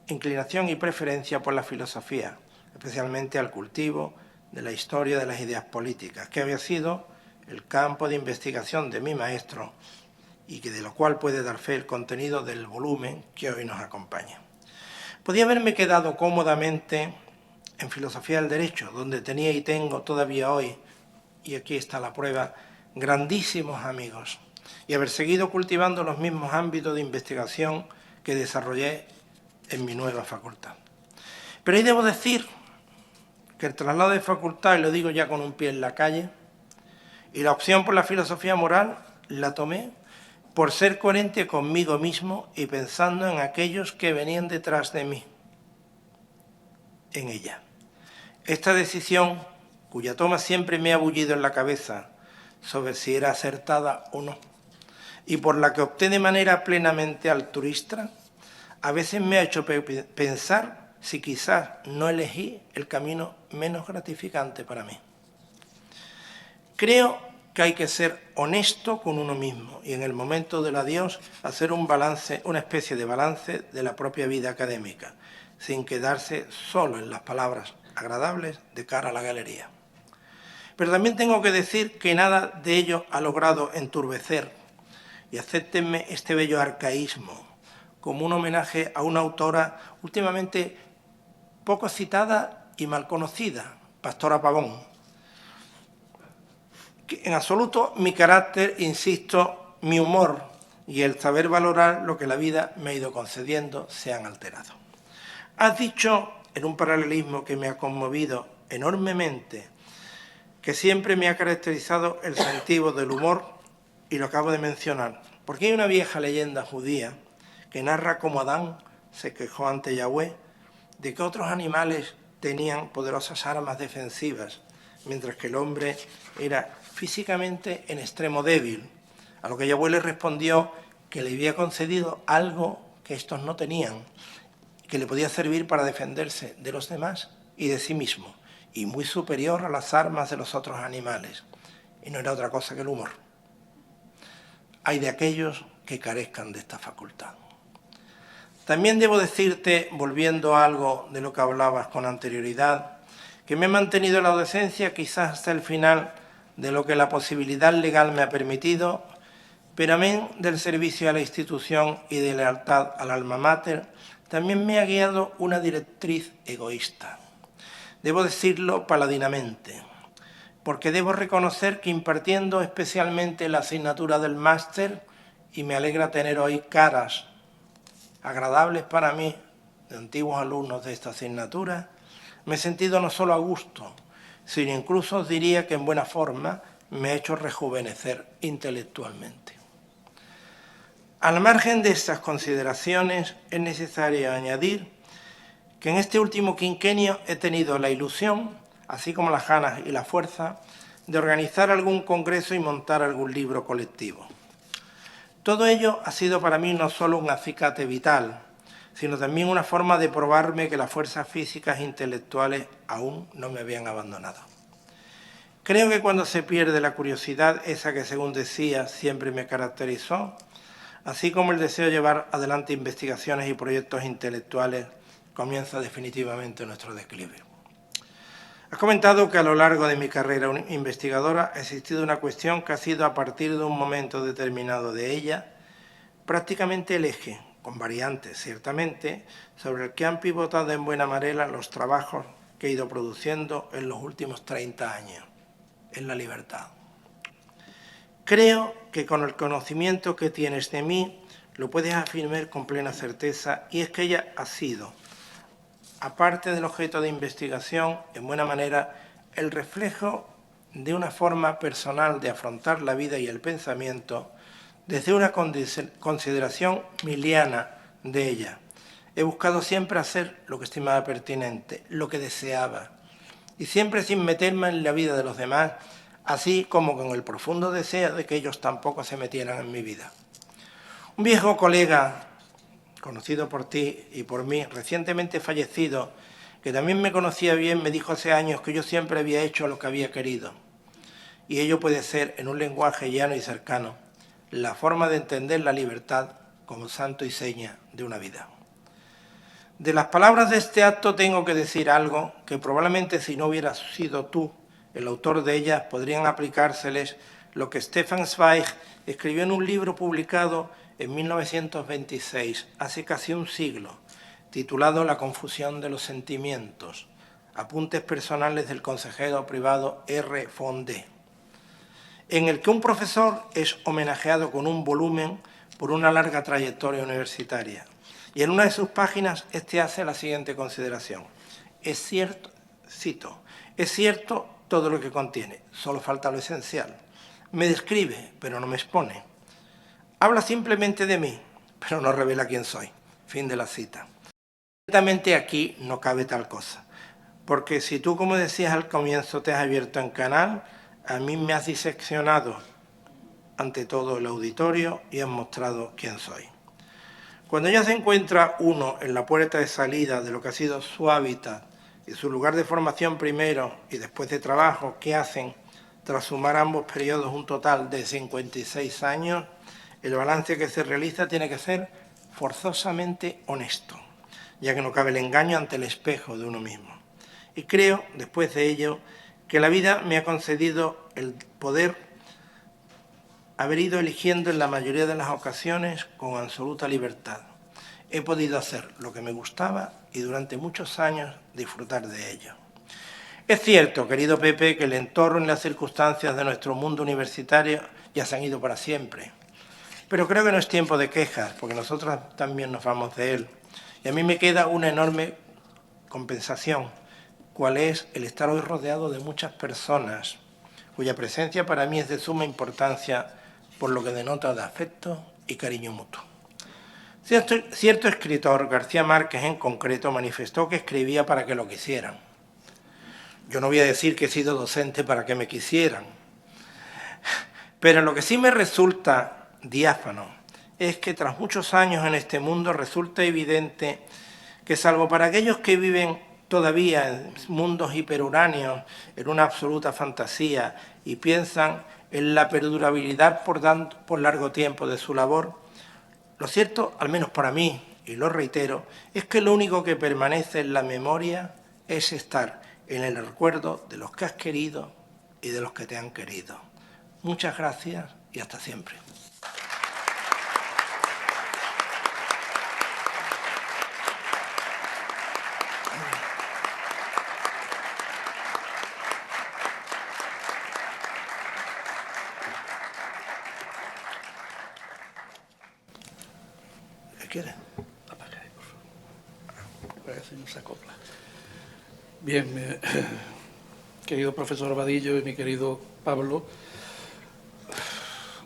y preferencia por la filosofía, especialmente al cultivo de la historia de las ideas políticas, que había sido el campo de investigación de mi maestro y que de lo cual puede dar fe el contenido del volumen que hoy nos acompaña. Podía haberme quedado cómodamente en Filosofía del Derecho, donde tenía y tengo todavía hoy, y aquí está la prueba, grandísimos amigos, y haber seguido cultivando los mismos ámbitos de investigación que desarrollé en mi nueva facultad. Pero ahí debo decir que el traslado de facultad, y lo digo ya con un pie en la calle, y la opción por la filosofía moral la tomé por ser coherente conmigo mismo y pensando en aquellos que venían detrás de mí, en ella. Esta decisión, cuya toma siempre me ha bullido en la cabeza sobre si era acertada o no, y por la que opté de manera plenamente altruista, a veces me ha hecho pensar si quizás no elegí el camino menos gratificante para mí. Creo que hay que ser honesto con uno mismo y en el momento del adiós hacer un balance, una especie de balance de la propia vida académica, sin quedarse solo en las palabras agradables de cara a la galería. Pero también tengo que decir que nada de ello ha logrado enturbecer, y acéptenme este bello arcaísmo, como un homenaje a una autora últimamente poco citada y mal conocida, Pastora Pavón. Que en absoluto mi carácter, insisto, mi humor y el saber valorar lo que la vida me ha ido concediendo se han alterado. Has dicho, en un paralelismo que me ha conmovido enormemente, que siempre me ha caracterizado el sentido del humor, y lo acabo de mencionar, porque hay una vieja leyenda judía que narra cómo Adán se quejó ante Yahweh de que otros animales tenían poderosas armas defensivas, mientras que el hombre era físicamente en extremo débil, a lo que Yahweh le respondió que le había concedido algo que estos no tenían, que le podía servir para defenderse de los demás y de sí mismo, y muy superior a las armas de los otros animales, y no era otra cosa que el humor. Hay de aquellos que carezcan de esta facultad. También debo decirte, volviendo a algo de lo que hablabas con anterioridad, que me he mantenido en la docencia quizás hasta el final de lo que la posibilidad legal me ha permitido, pero amén del servicio a la institución y de lealtad al alma mater, también me ha guiado una directriz egoísta. Debo decirlo paladinamente, porque debo reconocer que impartiendo especialmente la asignatura del máster, y me alegra tener hoy caras agradables para mí de antiguos alumnos de esta asignatura, me he sentido no solo a gusto, sino incluso os diría que en buena forma me ha hecho rejuvenecer intelectualmente. Al margen de estas consideraciones, es necesario añadir que en este último quinquenio he tenido la ilusión, así como las ganas y la fuerza, de organizar algún congreso y montar algún libro colectivo. Todo ello ha sido para mí no solo un acicate vital, sino también una forma de probarme que las fuerzas físicas e intelectuales aún no me habían abandonado. Creo que cuando se pierde la curiosidad, esa que según decía siempre me caracterizó, así como el deseo de llevar adelante investigaciones y proyectos intelectuales, comienza definitivamente nuestro declive. Has comentado que a lo largo de mi carrera investigadora ha existido una cuestión que ha sido a partir de un momento determinado de ella prácticamente el eje, con variantes ciertamente, sobre el que han pivotado en buena manera los trabajos que he ido produciendo en los últimos 30 años, en la libertad. Creo que con el conocimiento que tienes de mí lo puedes afirmar con plena certeza, y es que ella ha sido, aparte del objeto de investigación, en buena manera, el reflejo de una forma personal de afrontar la vida y el pensamiento desde una consideración miliana de ella. He buscado siempre hacer lo que estimaba pertinente, lo que deseaba, y siempre sin meterme en la vida de los demás, así como con el profundo deseo de que ellos tampoco se metieran en mi vida. Un viejo colega, conocido por ti y por mí, recientemente fallecido, que también me conocía bien, me dijo hace años que yo siempre había hecho lo que había querido. Y ello puede ser, en un lenguaje llano y cercano, la forma de entender la libertad como santo y seña de una vida. De las palabras de este acto tengo que decir algo que probablemente si no hubieras sido tú el autor de ellas, podrían aplicárseles lo que Stefan Zweig escribió en un libro publicado en 1926, hace casi un siglo, titulado La confusión de los sentimientos, apuntes personales del consejero privado R. Fondé, en el que un profesor es homenajeado con un volumen por una larga trayectoria universitaria. Y en una de sus páginas este hace la siguiente consideración. Es cierto, cito, es cierto todo lo que contiene, solo falta lo esencial. Me describe, pero no me expone. Habla simplemente de mí, pero no revela quién soy. Fin de la cita. Ciertamente aquí no cabe tal cosa, porque si tú, como decías al comienzo, te has abierto en canal, a mí me has diseccionado ante todo el auditorio y has mostrado quién soy. Cuando ya se encuentra uno en la puerta de salida de lo que ha sido su hábitat y su lugar de formación primero y después de trabajo, ¿qué hacen? Tras sumar ambos periodos un total de 56 años, el balance que se realiza tiene que ser forzosamente honesto, ya que no cabe el engaño ante el espejo de uno mismo. Y creo, después de ello, que la vida me ha concedido el poder haber ido eligiendo en la mayoría de las ocasiones con absoluta libertad. He podido hacer lo que me gustaba y durante muchos años disfrutar de ello. Es cierto, querido Pepe, que el entorno y las circunstancias de nuestro mundo universitario ya se han ido para siempre. Pero creo que no es tiempo de quejas, porque nosotros también nos vamos de él. Y a mí me queda una enorme compensación, cuál es el estar hoy rodeado de muchas personas, cuya presencia para mí es de suma importancia, por lo que denota de afecto y cariño mutuo. Cierto escritor, García Márquez en concreto, manifestó que escribía para que lo quisieran. Yo no voy a decir que he sido docente para que me quisieran, pero lo que sí me resulta diáfano es que tras muchos años en este mundo resulta evidente que, salvo para aquellos que viven todavía en mundos hiperuráneos, en una absoluta fantasía, y piensan en la perdurabilidad por largo tiempo de su labor, lo cierto, al menos para mí, y lo reitero, es que lo único que permanece en la memoria es estar en el recuerdo de los que has querido y de los que te han querido. Muchas gracias y hasta siempre. ¿Qué quieres? Apaga ahí, por favor. A ver si no se acopla. Bien, querido profesor Vadillo y mi querido Pablo,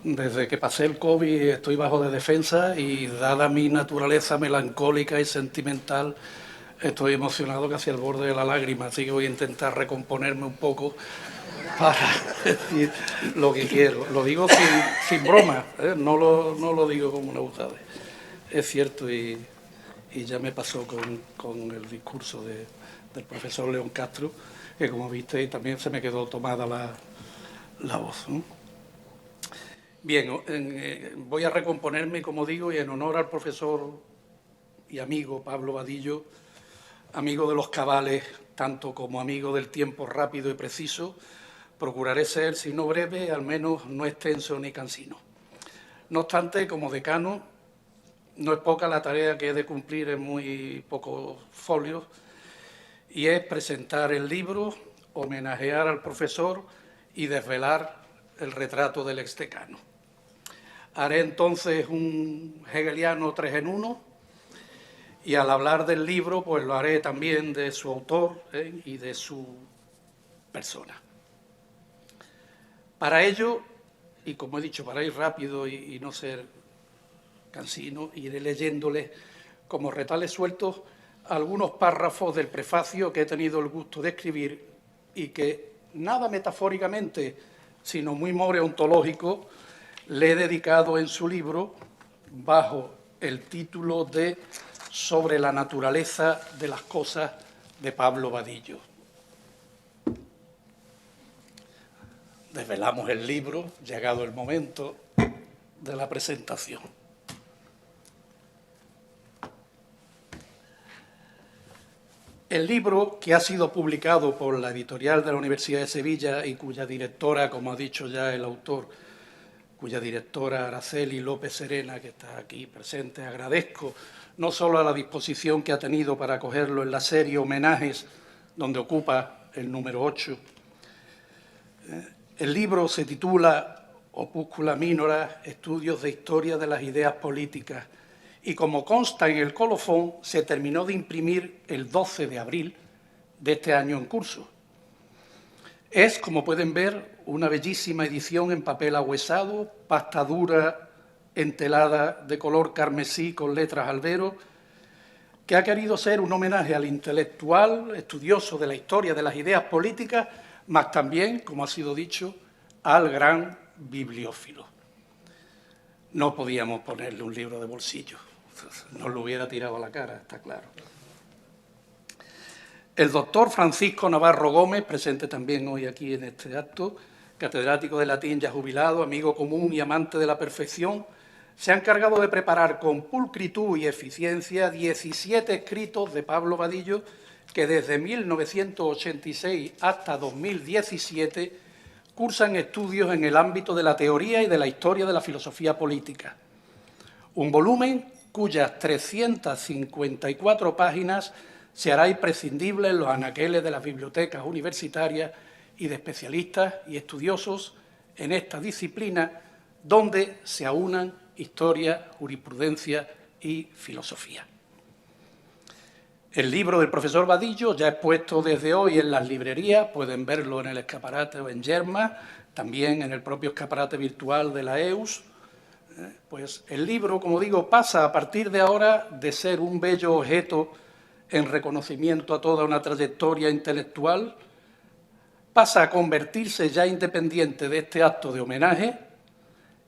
desde que pasé el COVID estoy bajo de defensa y, dada mi naturaleza melancólica y sentimental, estoy emocionado casi al borde de la lágrima, así que voy a intentar recomponerme un poco para decir lo que quiero. Lo digo sin broma, ¿eh? No lo digo como una butada. Es cierto, y ya me pasó con el discurso del profesor León Castro, que, como visteis, también se me quedó tomada la voz, ¿no? Bien, voy a recomponerme, como digo, y en honor al profesor y amigo Pablo Vadillo, amigo de los cabales, tanto como amigo del tiempo rápido y preciso, procuraré ser, si no breve, al menos no extenso ni cansino. No obstante, como decano, no es poca la tarea que he de cumplir en muy pocos folios, y es presentar el libro, homenajear al profesor y desvelar el retrato del exdecano. Haré entonces un hegeliano 3 en 1, y al hablar del libro, pues lo haré también de su autor y de su persona. Para ello, y como he dicho, para ir rápido y no ser cansino, iré leyéndoles como retales sueltos algunos párrafos del prefacio que he tenido el gusto de escribir y que, nada metafóricamente, sino muy more ontológico, le he dedicado en su libro bajo el título de Sobre la naturaleza de las cosas, de Pablo Vadillo. Desvelamos el libro, llegado el momento de la presentación. El libro, que ha sido publicado por la editorial de la Universidad de Sevilla y cuya directora, como ha dicho ya el autor, cuya directora Araceli López Serena, que está aquí presente, agradezco no solo a la disposición que ha tenido para acogerlo en la serie Homenajes, donde ocupa el número 8. El libro se titula Opúscula Minora, Estudios de Historia de las Ideas Políticas, y, como consta en el colofón, se terminó de imprimir el 12 de abril de este año en curso. Es, como pueden ver, una bellísima edición en papel ahuesado, pasta dura, entelada de color carmesí con letras albero, que ha querido ser un homenaje al intelectual, estudioso de la historia de las ideas políticas, mas también, como ha sido dicho, al gran bibliófilo. No podíamos ponerle un libro de bolsillo, nos lo hubiera tirado a la cara, está claro. El doctor Francisco Navarro Gómez, presente también hoy aquí en este acto, catedrático de latín ya jubilado, amigo común y amante de la perfección, se ha encargado de preparar con pulcritud y eficiencia 17 escritos de Pablo Vadillo que desde 1986 hasta 2017 cursan estudios en el ámbito de la teoría y de la historia de la filosofía política. Un volumen cuyas 354 páginas se hará imprescindible en los anaqueles de las bibliotecas universitarias y de especialistas y estudiosos en esta disciplina, donde se aunan historia, jurisprudencia y filosofía. El libro del profesor Vadillo, ya expuesto desde hoy en las librerías, pueden verlo en el escaparate o en Yerma, también en el propio escaparate virtual de la EUS. Pues el libro, como digo, pasa a partir de ahora de ser un bello objeto en reconocimiento a toda una trayectoria intelectual, pasa a convertirse, ya independiente de este acto de homenaje,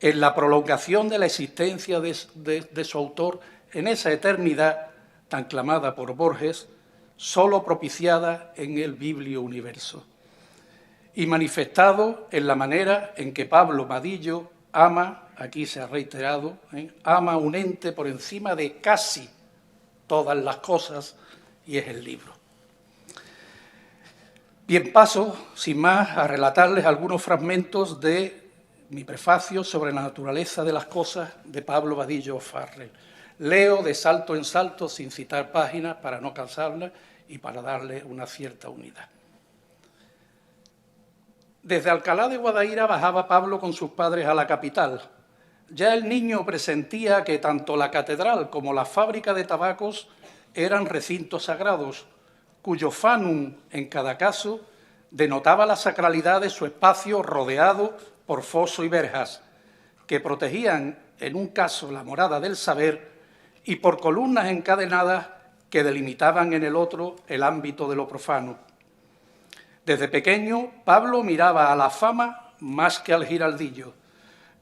en la prolongación de la existencia de su autor en esa eternidad tan clamada por Borges, solo propiciada en el biblio universo, y manifestado en la manera en que Pablo Vadillo ama, aquí se ha reiterado, ama un ente por encima de casi todas las cosas, y es el libro. Bien, paso, sin más, a relatarles algunos fragmentos de mi prefacio sobre la naturaleza de las cosas de Pablo Vadillo O'Farrell. Leo de salto en salto, sin citar páginas, para no cansarla y para darle una cierta unidad. Desde Alcalá de Guadaira bajaba Pablo con sus padres a la capital. Ya el niño presentía que tanto la catedral como la fábrica de tabacos eran recintos sagrados, cuyo fanum, en cada caso, denotaba la sacralidad de su espacio rodeado por foso y verjas, que protegían, en un caso, la morada del saber, y por columnas encadenadas que delimitaban en el otro el ámbito de lo profano. Desde pequeño, Pablo miraba a la fama más que al giraldillo,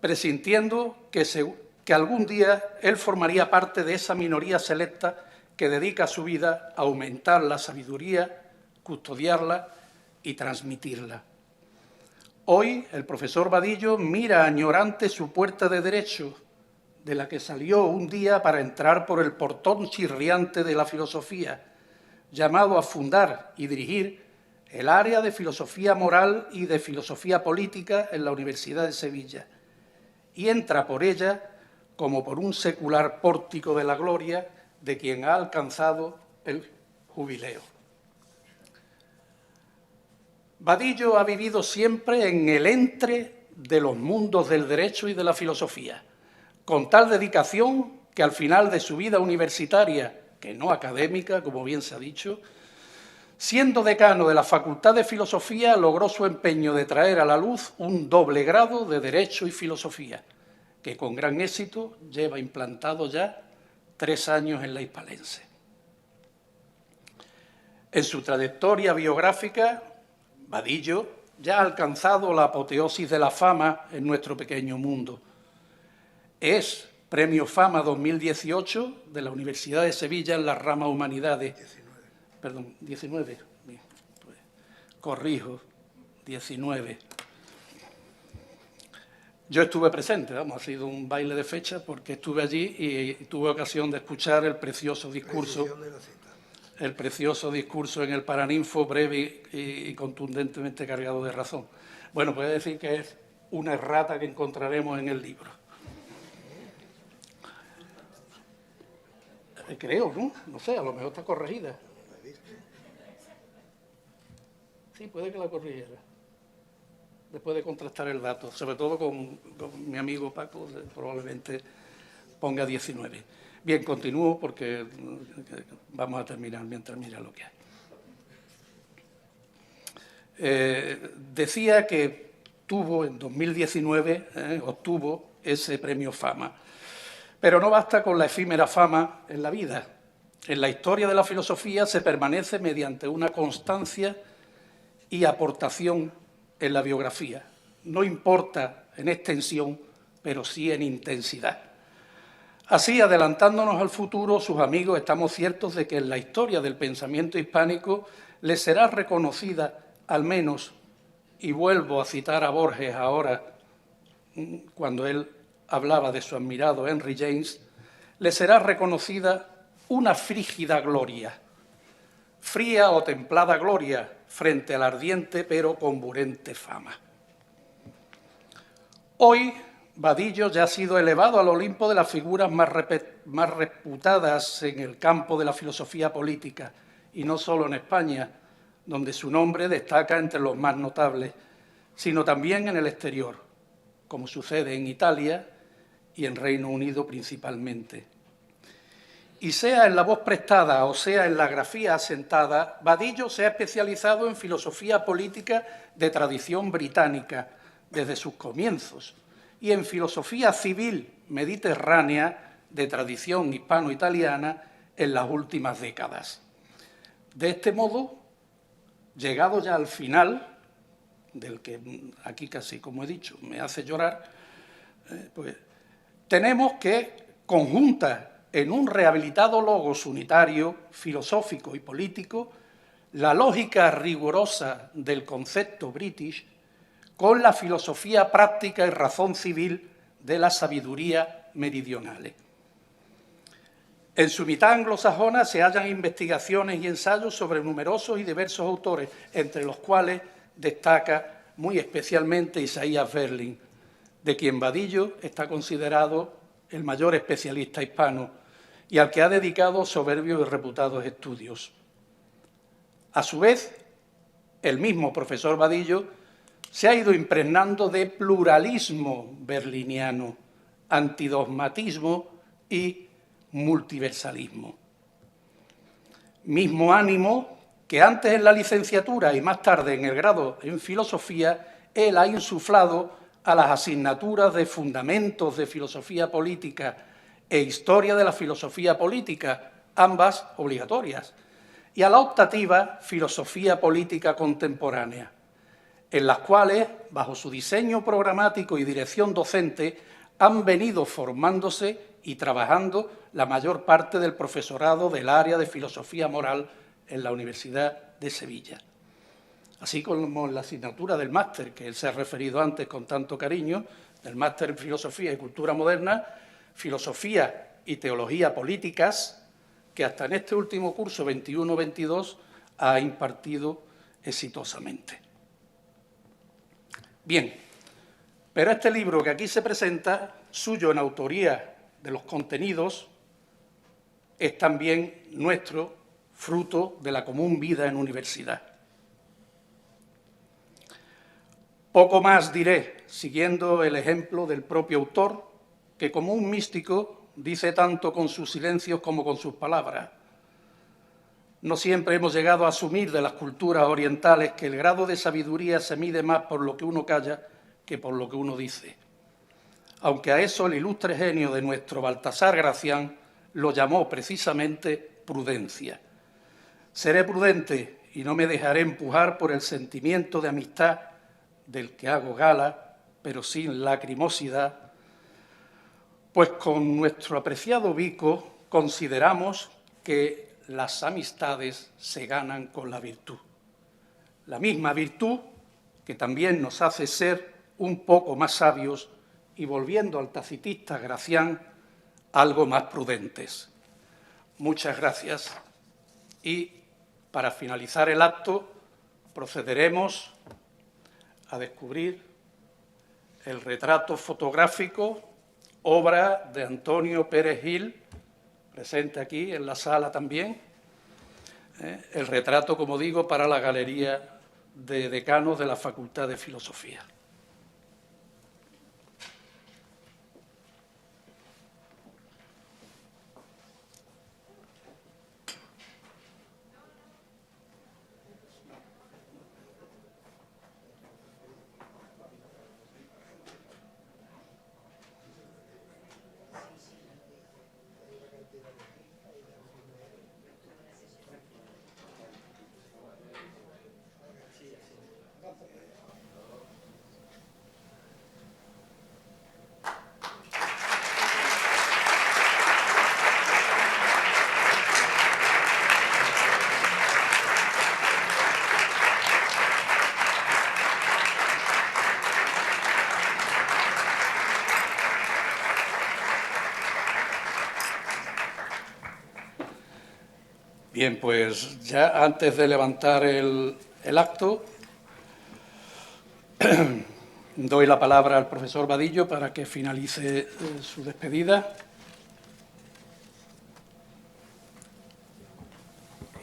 presintiendo que algún día él formaría parte de esa minoría selecta que dedica su vida a aumentar la sabiduría, custodiarla y transmitirla. Hoy el profesor Vadillo mira añorante su puerta de derecho, de la que salió un día para entrar por el portón chirriante de la filosofía, llamado a fundar y dirigir el área de filosofía moral y de filosofía política en la Universidad de Sevilla, y entra por ella como por un secular pórtico de la gloria de quien ha alcanzado el jubileo. Vadillo ha vivido siempre en el entre de los mundos del derecho y de la filosofía, con tal dedicación que al final de su vida universitaria, que no académica, como bien se ha dicho, siendo decano de la Facultad de Filosofía, logró su empeño de traer a la luz un doble grado de Derecho y Filosofía, que con gran éxito lleva implantado ya 3 años en la Hispalense. En su trayectoria biográfica, Vadillo ya ha alcanzado la apoteosis de la fama en nuestro pequeño mundo. Es Premio Fama 2018 de la Universidad de Sevilla en la rama Humanidades. 19. Bien, pues, corrijo, 19. Yo estuve presente, ha sido un baile de fecha porque estuve allí y tuve ocasión de escuchar el precioso discurso en el Paraninfo, breve y contundentemente cargado de razón. Bueno, puede decir que es una errata que encontraremos en el libro. Creo, ¿no? No sé, a lo mejor está corregida. Sí, puede que la corrigiera. Después de contrastar el dato, sobre todo con mi amigo Paco, probablemente ponga 19. Bien, continúo porque vamos a terminar mientras mira lo que hay. Decía que tuvo en 2019, obtuvo ese premio Fama. Pero no basta con la efímera fama en la vida. En la historia de la filosofía se permanece mediante una constancia y aportación en la biografía. No importa en extensión, pero sí en intensidad. Así, adelantándonos al futuro, sus amigos estamos ciertos de que en la historia del pensamiento hispánico les será reconocida, al menos, y vuelvo a citar a Borges ahora, cuando él hablaba de su admirado Henry James, le será reconocida una frígida gloria, fría o templada gloria frente a la ardiente pero comburente fama. Hoy, Vadillo ya ha sido elevado al Olimpo de las figuras más reputadas en el campo de la filosofía política y no solo en España, donde su nombre destaca entre los más notables, sino también en el exterior, como sucede en Italia y en Reino Unido principalmente. Y sea en la voz prestada o sea en la grafía asentada, Vadillo se ha especializado en filosofía política de tradición británica desde sus comienzos y en filosofía civil mediterránea de tradición hispano-italiana en las últimas décadas. De este modo, llegado ya al final, del que aquí casi, como he dicho, me hace llorar, pues tenemos que conjunta en un rehabilitado logos unitario, filosófico y político, la lógica rigurosa del concepto british con la filosofía práctica y razón civil de la sabiduría meridional. En su mitad anglosajona se hallan investigaciones y ensayos sobre numerosos y diversos autores, entre los cuales destaca muy especialmente Isaías Berlin, de quien Vadillo está considerado el mayor especialista hispano y al que ha dedicado soberbios y reputados estudios. A su vez, el mismo profesor Vadillo se ha ido impregnando de pluralismo berliniano, antidogmatismo y multiversalismo. Mismo ánimo que antes en la licenciatura y más tarde en el grado en filosofía, él ha insuflado a las asignaturas de Fundamentos de Filosofía Política e Historia de la Filosofía Política, ambas obligatorias, y a la optativa Filosofía Política Contemporánea, en las cuales, bajo su diseño programático y dirección docente, han venido formándose y trabajando la mayor parte del profesorado del área de Filosofía Moral en la Universidad de Sevilla. Así como en la asignatura del máster, que él se ha referido antes con tanto cariño, del máster en Filosofía y Cultura Moderna, Filosofía y Teología Políticas, que hasta en este último curso 21-22 ha impartido exitosamente. Bien, pero este libro que aquí se presenta, suyo en autoría de los contenidos, es también nuestro, fruto de la común vida en universidad. Poco más diré, siguiendo el ejemplo del propio autor, que como un místico dice tanto con sus silencios como con sus palabras. No siempre hemos llegado a asumir de las culturas orientales que el grado de sabiduría se mide más por lo que uno calla que por lo que uno dice. Aunque a eso el ilustre genio de nuestro Baltasar Gracián lo llamó precisamente prudencia. Seré prudente y no me dejaré empujar por el sentimiento de amistad del que hago gala, pero sin lacrimosidad, pues con nuestro apreciado Vico consideramos que las amistades se ganan con la virtud. La misma virtud que también nos hace ser un poco más sabios y, volviendo al tacitista Gracián, algo más prudentes. Muchas gracias. Y para finalizar el acto procederemos a descubrir el retrato fotográfico, obra de Antonio Pérez Gil, presente aquí en la sala también. El retrato, como digo, para la Galería de Decanos de la Facultad de Filosofía. Bien, pues ya antes de levantar el acto, doy la palabra al profesor Vadillo para que finalice su despedida.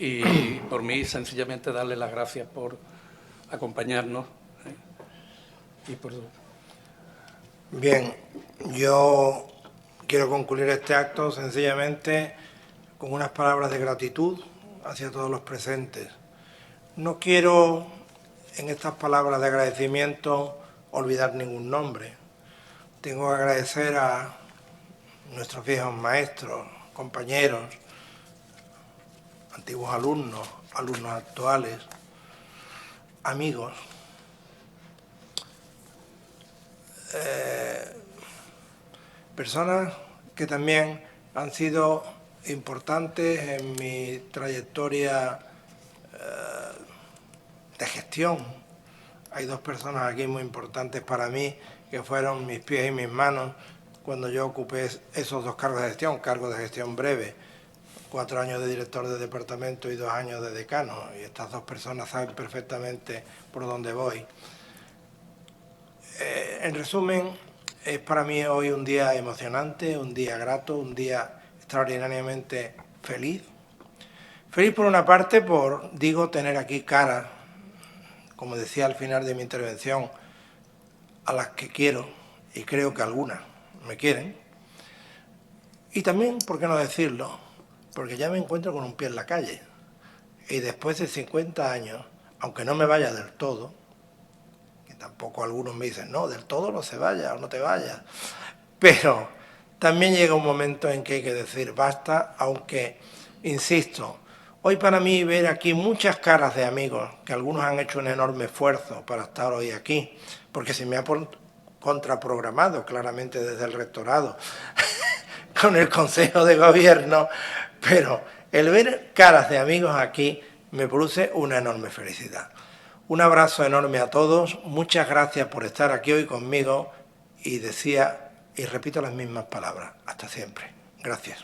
y por mí sencillamente darle las gracias por acompañarnos. Y por... Bien, yo quiero concluir este acto sencillamente con unas palabras de gratitud hacia todos los presentes. No quiero en estas palabras de agradecimiento olvidar ningún nombre. Tengo que agradecer a nuestros viejos maestros, compañeros, antiguos alumnos, alumnos actuales, amigos, personas que también han sido importantes en mi trayectoria de gestión. Hay dos personas aquí muy importantes para mí, que fueron mis pies y mis manos cuando yo ocupé esos dos cargos de gestión breve, 4 años de director de departamento y 2 años de decano, y estas dos personas saben perfectamente por dónde voy. En resumen, es para mí hoy un día emocionante, un día grato, un día extraordinariamente feliz. Feliz por una parte por, tener aquí caras, como decía al final de mi intervención, a las que quiero, y creo que algunas me quieren. Y también, ¿por qué no decirlo?, porque ya me encuentro con un pie en la calle. Y después de 50 años, aunque no me vaya del todo, que tampoco algunos me dicen, no, del todo no se vaya o no te vayas, pero también llega un momento en que hay que decir basta, aunque, insisto, hoy para mí ver aquí muchas caras de amigos, que algunos han hecho un enorme esfuerzo para estar hoy aquí, porque se me ha contraprogramado claramente desde el rectorado, con el Consejo de Gobierno, pero el ver caras de amigos aquí me produce una enorme felicidad. Un abrazo enorme a todos, muchas gracias por estar aquí hoy conmigo y decía, y repito las mismas palabras, hasta siempre. Gracias.